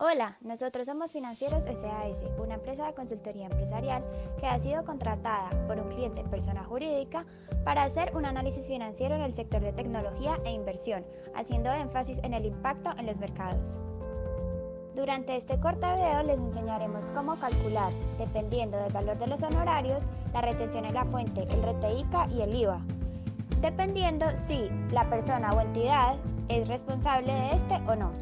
Hola, nosotros somos Financieros SAS, una empresa de consultoría empresarial que ha sido contratada por un cliente persona jurídica para hacer un análisis financiero en el sector de tecnología e inversión, haciendo énfasis en el impacto en los mercados. Durante este corto video les enseñaremos cómo calcular, dependiendo del valor de los honorarios, la retención en la fuente, el RTICA y el IVA, dependiendo si la persona o entidad es responsable de este o no.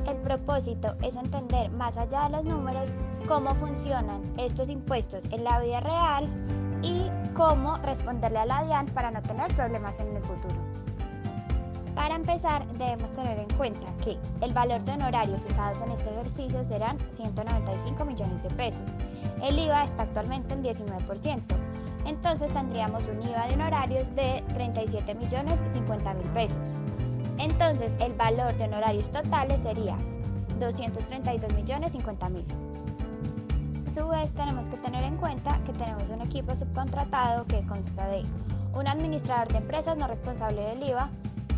El propósito es entender más allá de los números cómo funcionan estos impuestos en la vida real y cómo responderle a la DIAN para no tener problemas en el futuro. Para empezar, debemos tener en cuenta que el valor de honorarios usados en este ejercicio serán 195 millones de pesos. El IVA está actualmente en 19%, entonces tendríamos un IVA de honorarios de 37 millones 50 mil pesos. Entonces, el valor de honorarios totales sería 232 millones 50 mil. A su vez, tenemos que tener en cuenta que tenemos un equipo subcontratado que consta de un administrador de empresas no responsable del IVA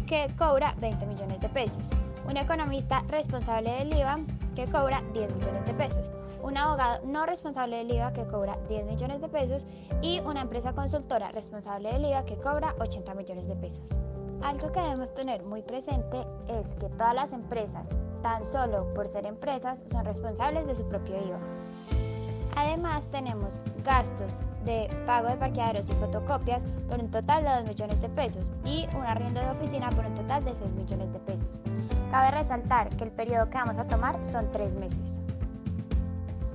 que cobra 20 millones de pesos, un economista responsable del IVA que cobra 10 millones de pesos, un abogado no responsable del IVA que cobra 10 millones de pesos y una empresa consultora responsable del IVA que cobra 80 millones de pesos. Algo que debemos tener muy presente es que todas las empresas, tan solo por ser empresas, son responsables de su propio IVA. Además, tenemos gastos de pago de parqueaderos y fotocopias por un total de 2 millones de pesos y un arriendo de oficina por un total de 6 millones de pesos. Cabe resaltar que el periodo que vamos a tomar son 3 meses.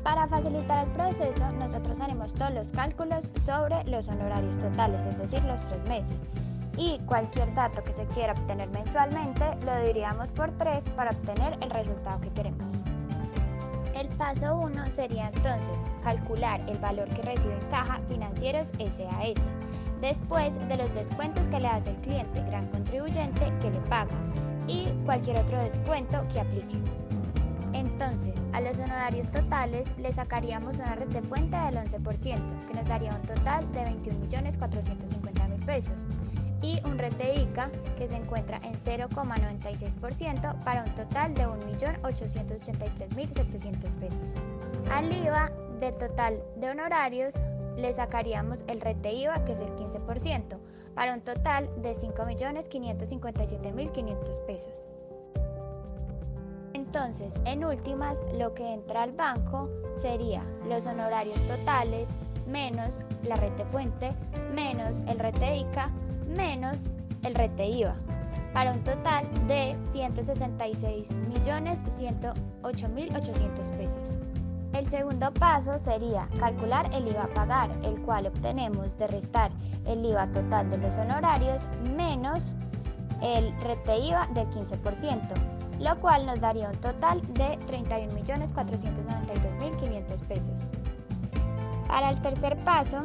Para facilitar el proceso, nosotros haremos todos los cálculos sobre los honorarios totales, es decir, los 3 meses. Y cualquier dato que se quiera obtener mensualmente lo dividiríamos por 3 para obtener el resultado que queremos. El paso 1 sería entonces calcular el valor que recibe en caja Financieros SAS, después de los descuentos que le hace el cliente gran contribuyente que le paga y cualquier otro descuento que aplique. Entonces, a los honorarios totales le sacaríamos una rete fuente del 11%, que nos daría un total de 21.450.000 pesos. Y un RTICA que se encuentra en 0,96% para un total de 1.883.700 pesos. Al IVA del total de honorarios le sacaríamos el RTIVA que es el 15% para un total de 5.557.500 pesos. Entonces, en últimas, lo que entra al banco sería los honorarios totales menos la rete fuente menos el RTICA menos el RTIVA, para un total de 166.108.800 pesos. El segundo paso sería calcular el IVA a pagar, el cual obtenemos de restar el IVA total de los honorarios menos el RTIVA del 15%, lo cual nos daría un total de 31.492.500 pesos. Para el tercer paso,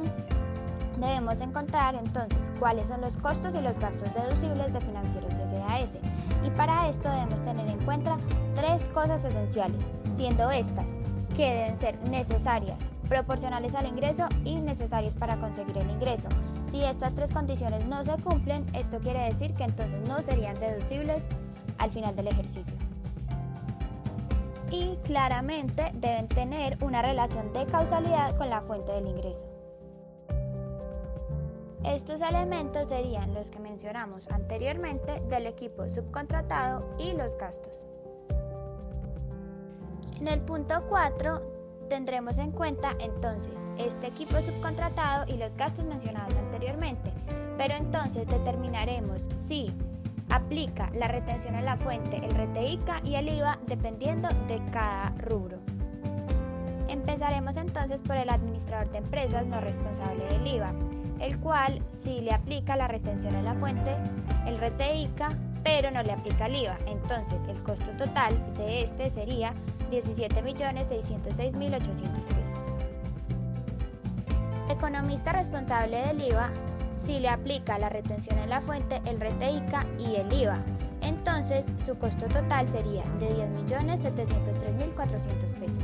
debemos encontrar entonces cuáles son los costos y los gastos deducibles de Financieros SAS y para esto debemos tener en cuenta 3 cosas esenciales, siendo estas que deben ser necesarias, proporcionales al ingreso y necesarias para conseguir el ingreso. Si estas 3 condiciones no se cumplen, esto quiere decir que entonces no serían deducibles al final del ejercicio. Y claramente deben tener una relación de causalidad con la fuente del ingreso. Estos elementos serían los que mencionamos anteriormente del equipo subcontratado y los gastos. En el punto 4 tendremos en cuenta entonces este equipo subcontratado y los gastos mencionados anteriormente, pero entonces determinaremos si aplica la retención en la fuente, el RTICA y el IVA dependiendo de cada rubro. Empezaremos entonces por el administrador de empresas no responsable del IVA, el cual sí le aplica la retención en la fuente, el RTICA, pero no le aplica el IVA. Entonces, el costo total de este sería 17.606.800 pesos. El economista responsable del IVA sí le aplica la retención en la fuente, el RTICA y el IVA. Entonces, su costo total sería de 10.703.400 pesos.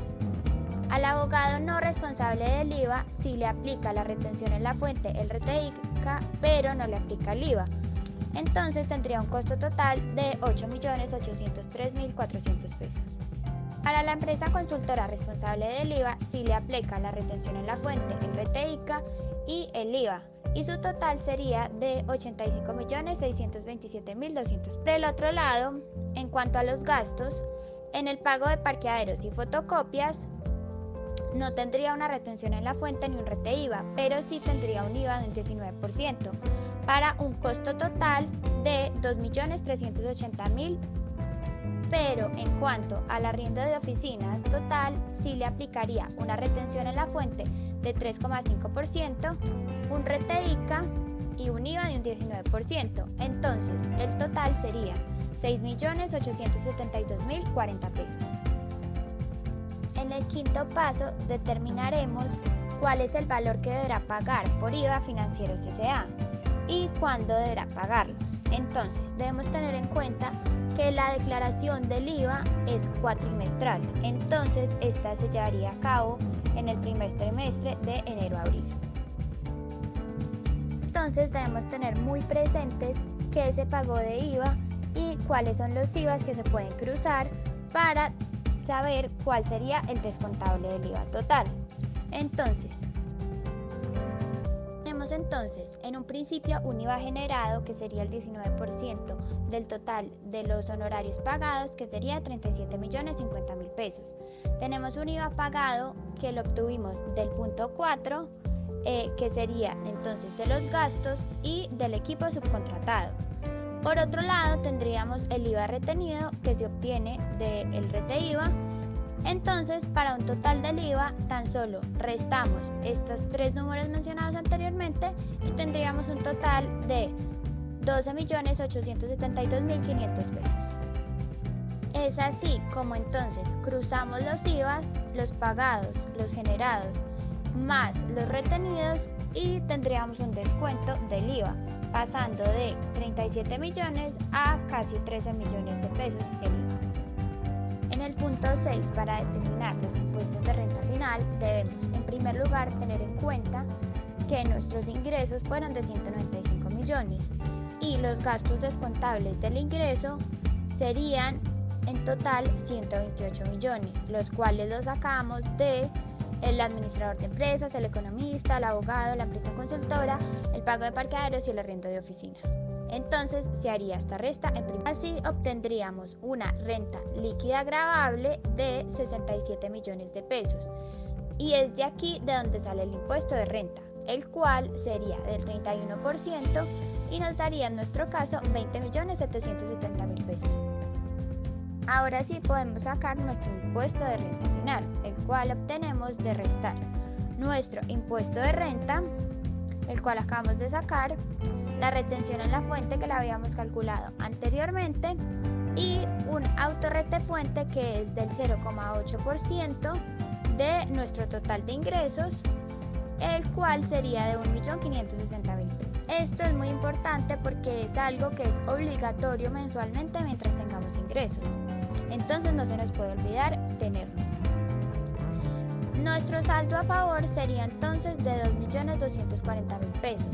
Al abogado no responsable del IVA sí le aplica la retención en la fuente, el RTICA, pero no le aplica el IVA. Entonces tendría un costo total de 8.803.400 pesos. Para la empresa consultora responsable del IVA, sí le aplica la retención en la fuente, el RTICA y el IVA, y su total sería de 85.627.200. Por el otro lado, en cuanto a los gastos, en el pago de parqueaderos y fotocopias, no tendría una retención en la fuente ni un RTIVA, pero sí tendría un IVA de un 19%, para un costo total de 2.380.000. Pero en cuanto al arriendo de oficinas total, sí le aplicaría una retención en la fuente de 3,5%, un RTICA y un IVA de un 19%. Entonces, el total sería 6.872.040 pesos. En el quinto paso, determinaremos cuál es el valor que deberá pagar por IVA Financieros S.A. y cuándo deberá pagarlo. Entonces, debemos tener en cuenta que la declaración del IVA es cuatrimestral, entonces esta se llevaría a cabo en el primer trimestre de enero a abril. Entonces debemos tener muy presentes qué se pagó de IVA y cuáles son los IVAs que se pueden cruzar para saber cuál sería el descontable del IVA total. Entonces en un principio un IVA generado que sería el 19% del total de los honorarios pagados, que sería 37.050.000 pesos. Tenemos un IVA pagado que lo obtuvimos del punto 4, que sería entonces de los gastos y del equipo subcontratado. Por otro lado tendríamos el IVA retenido que se obtiene del RTIVA. Entonces, para un total del IVA, tan solo restamos estos tres números mencionados anteriormente y tendríamos un total de 12.872.500 pesos. Es así como entonces cruzamos los IVAs, los pagados, los generados, más los retenidos y tendríamos un descuento del IVA, pasando de 37 millones a casi 13 millones de pesos el IVA. En el punto 6, para determinar los impuestos de renta final, debemos en primer lugar tener en cuenta que nuestros ingresos fueron de 195 millones y los gastos descontables del ingreso serían en total 128 millones, los cuales los sacamos de el administrador de empresas, el economista, el abogado, la empresa consultora, el pago de parqueaderos y el arriendo de oficina. Entonces se haría esta resta en primer. Así obtendríamos una renta líquida gravable de 67 millones de pesos. Y es de aquí de donde sale el impuesto de renta, el cual sería del 31% y nos daría en nuestro caso 20.770.000 pesos. Ahora sí podemos sacar nuestro impuesto de renta final, el cual obtenemos de restar nuestro impuesto de renta, el cual acabamos de sacar, la retención en la fuente que la habíamos calculado anteriormente y un autorretefuente que es del 0,8% de nuestro total de ingresos, el cual sería de 1.560.000 pesos. Esto es muy importante porque es algo que es obligatorio mensualmente mientras tengamos ingresos. Entonces no se nos puede olvidar tenerlo. Nuestro saldo a favor sería entonces de 2.240.000 pesos,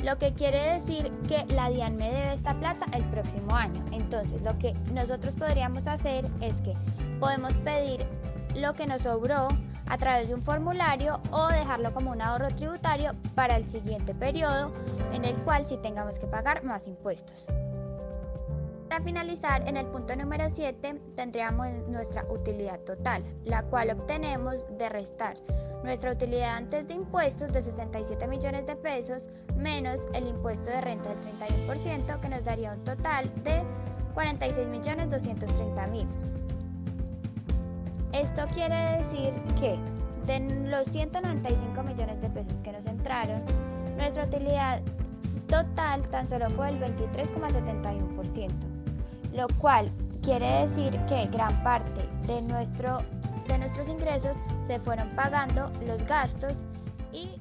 lo que quiere decir que la DIAN me debe esta plata el próximo año. Entonces lo que nosotros podríamos hacer es que podemos pedir lo que nos sobró a través de un formulario o dejarlo como un ahorro tributario para el siguiente periodo en el cual sí tengamos que pagar más impuestos. Para finalizar, en el punto número 7 tendríamos nuestra utilidad total, la cual obtenemos de restar nuestra utilidad antes de impuestos de 67 millones de pesos menos el impuesto de renta del 31%, que nos daría un total de 46.230.000. Esto quiere decir que de los 195 millones de pesos que nos entraron, nuestra utilidad total tan solo fue el 23,71%, lo cual quiere decir que gran parte de nuestros ingresos se fueron pagando los gastos y